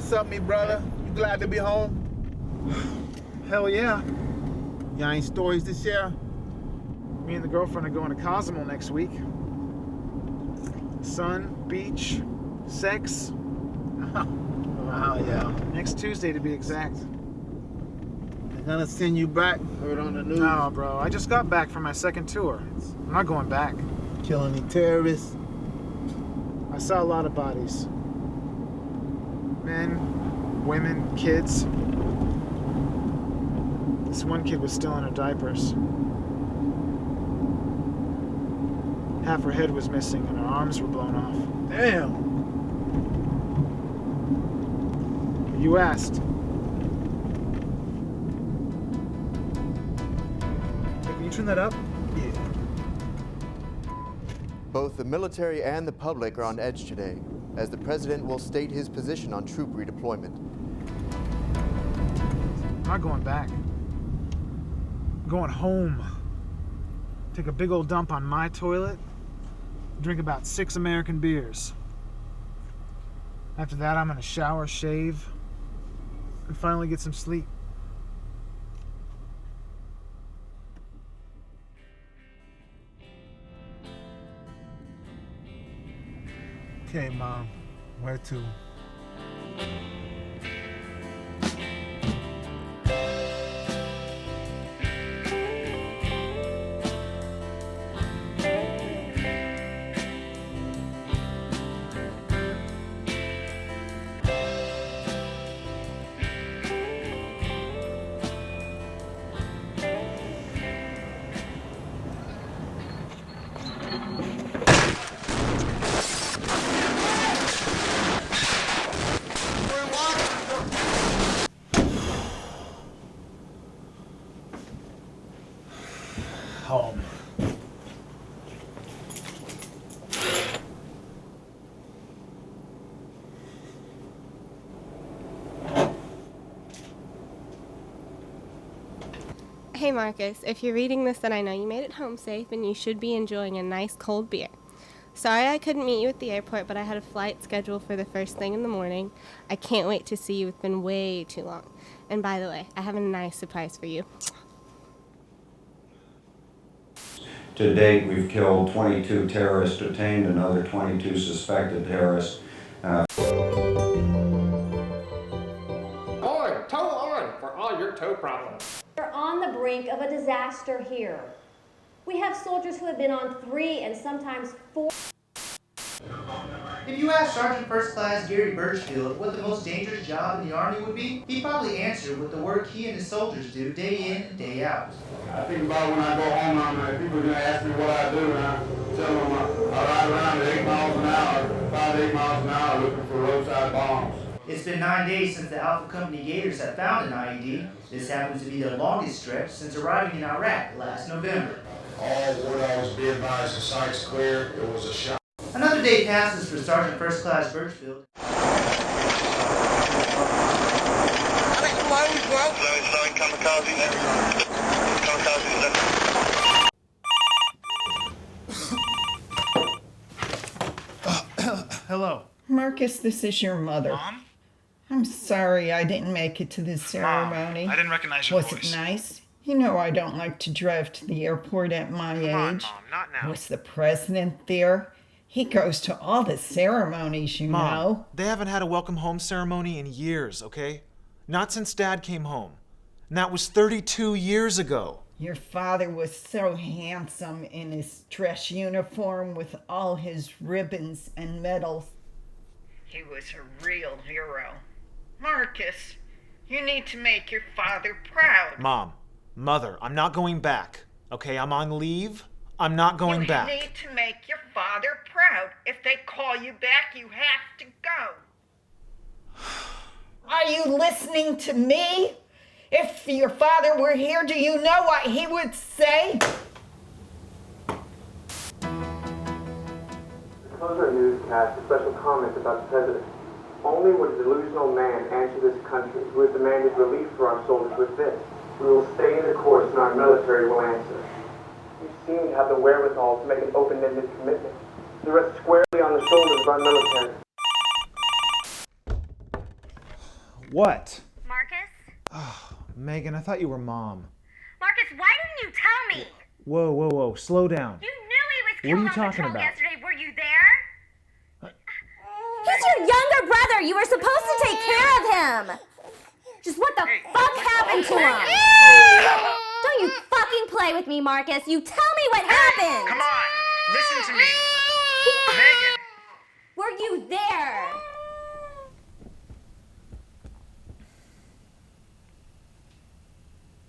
What's up, me brother? You glad to be home? Hell yeah. You got any stories to share? Me and the girlfriend are going to Cozumel next week. Sun, beach, sex. Oh, yeah. Next Tuesday to be exact. They're gonna send you back. Heard on the news. No, bro. I just got back from my second tour. I'm not going back. Kill any terrorists? I saw a lot of bodies. Men, women, kids. This one kid was still in her diapers. Half her head was missing and her arms were blown off. Damn. You asked. Hey, can you turn that up? Yeah. Both the military and the public are on edge today, as the president will state his position on troop redeployment. I'm not going back. I'm going home. Take a big old dump on my toilet. Drink about 6 American beers. After that, I'm gonna shower, shave, and finally get some sleep. Okay, Mom. Where to? Home. Hey Marcus, if you're reading this, then I know you made it home safe and you should be enjoying a nice cold beer. Sorry I couldn't meet you at the airport, but I had a flight scheduled for the first thing in the morning. I can't wait to see you. It's been way too long. And by the way, I have a nice surprise for you. To date, we've killed 22 terrorists, detained another 22 suspected terrorists. On, toe on for all your toe problems. We're on the brink of a disaster here. We have soldiers who have been on 3 and sometimes 4. If you asked Sergeant First Class Gary Birchfield what the most dangerous job in the Army would be, he'd probably answer with the work he and his soldiers do day in and day out. I think about when I go home, people are going to ask me what I do, and I tell them I ride around at 8 miles an hour, 5 to 8 miles an hour looking for roadside bombs. It's been 9 days since the Alpha Company Gators have found an IED. This happens to be the longest stretch since arriving in Iraq last November. All war dogs be advised the site's clear. It was a shot. Another day passes for Sergeant First Class Birchfield. Hello. Marcus, this is your mother. Mom? I'm sorry I didn't make it to the ceremony. Mom, I didn't recognize your voice. voice. Was it nice? You know I don't like to drive to the airport at my age. Come on, Mom, not now. Was the president there? He goes to all the ceremonies, you Mom, know. they haven't had a welcome home ceremony in years, okay? Not since Dad came home. And that was 32 years ago. Your father was so handsome in his dress uniform with all his ribbons and medals. He was a real hero. Marcus, you need to make your father proud. Mom, Mother, I'm not going back. Okay, I'm on leave. I'm not going back. You need to make your father proud. If they call you back, you have to go. Are you listening to me? If your father were here, do you know what he would say? Closer newscast, a special comment about the president. Only would a delusional man answer this country who has demanded relief for our soldiers with this. We will stay in the course and our military will answer. You seem to have the wherewithal to make an open-ended commitment. To rest squarely on the shoulders of our military. What? Marcus? Oh, Megan, I thought you were Mom. Marcus, why didn't you tell me? Whoa, slow down. You knew he was What are killed you on talking patrol about? yesterday. Were you there? He's your younger brother. You were supposed to take care of him. Just what the fuck happened to him? Don't you fucking play with me, Marcus. You tell me what happened. Come on, listen to me. Megan. Were you there?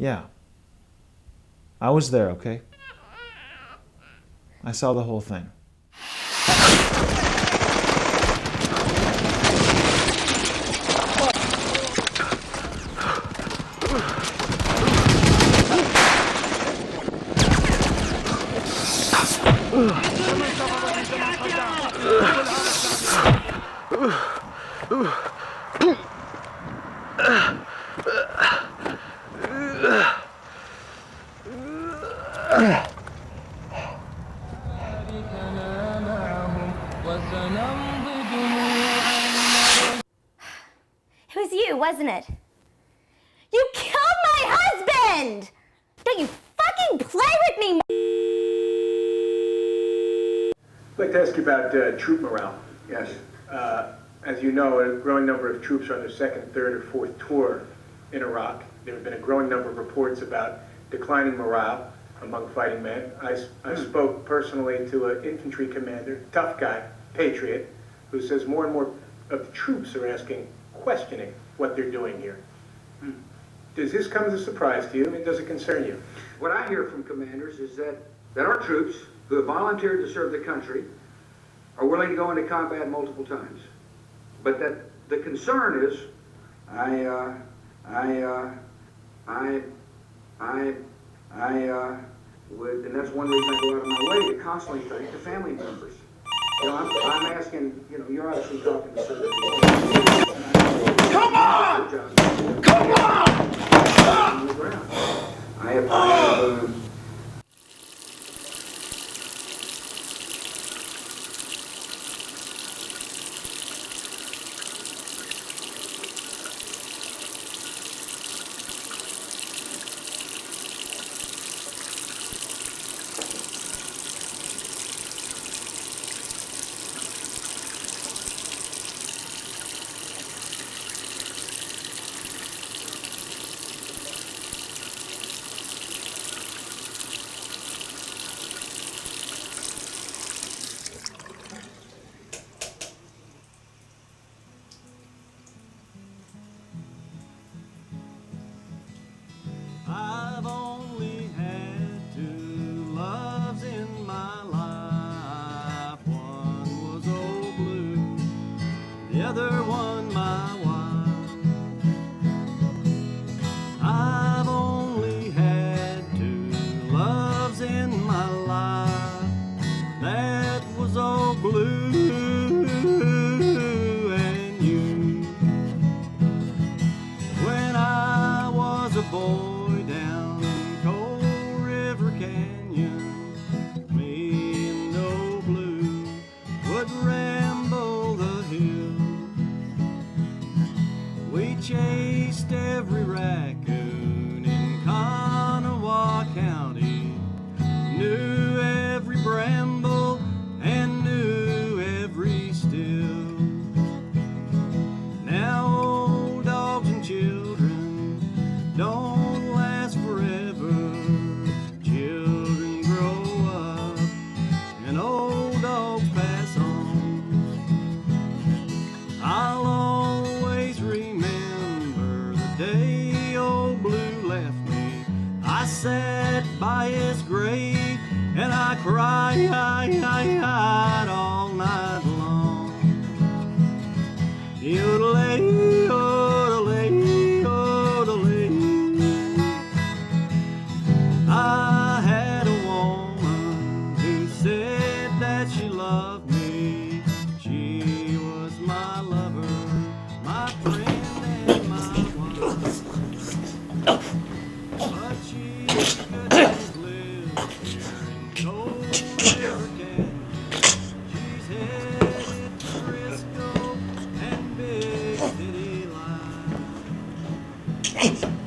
Yeah. I was there, okay? I saw the whole thing. It was you, wasn't it? You killed my husband! Don't you fucking play with me! I'd like to ask you about troop morale. Yes. As you know, a growing number of troops are on their second, third, or fourth tour in Iraq. There have been a growing number of reports about declining morale among fighting men. I spoke personally to an infantry commander, tough guy, patriot, who says more and more of the troops are questioning what they're doing here. Does this come as a surprise to you, and does it concern you? What I hear from commanders is that our troops who have volunteered to serve the country are willing to go into combat multiple times. But that the concern is, and that's one reason I go out of my way to constantly thank the family members. You know, I'm asking, you know, you're obviously talking to certain people. Come on! Come on! I have I've only had two loves in my life. One was old blue, the other one my wife. I've only had two loves in my life. That was old blue and you. When I was a boy down in Cold River Canyon, me and old blue would ramble the hills. We chased every raccoon in Kanawha County, knew every bramble and knew every still. Now old dogs and children don't last forever. Children grow up and old dogs pass on. I'll always remember the day old blue left me. I sat by his grave and I cried all night long. Yodelay, yodelay, yodelay. I had a woman who said that she loved me. She was my lover, my friend, and my wife. But she couldn't live here in Cold River Canyon. She's headed to Frisco and Big City Hey,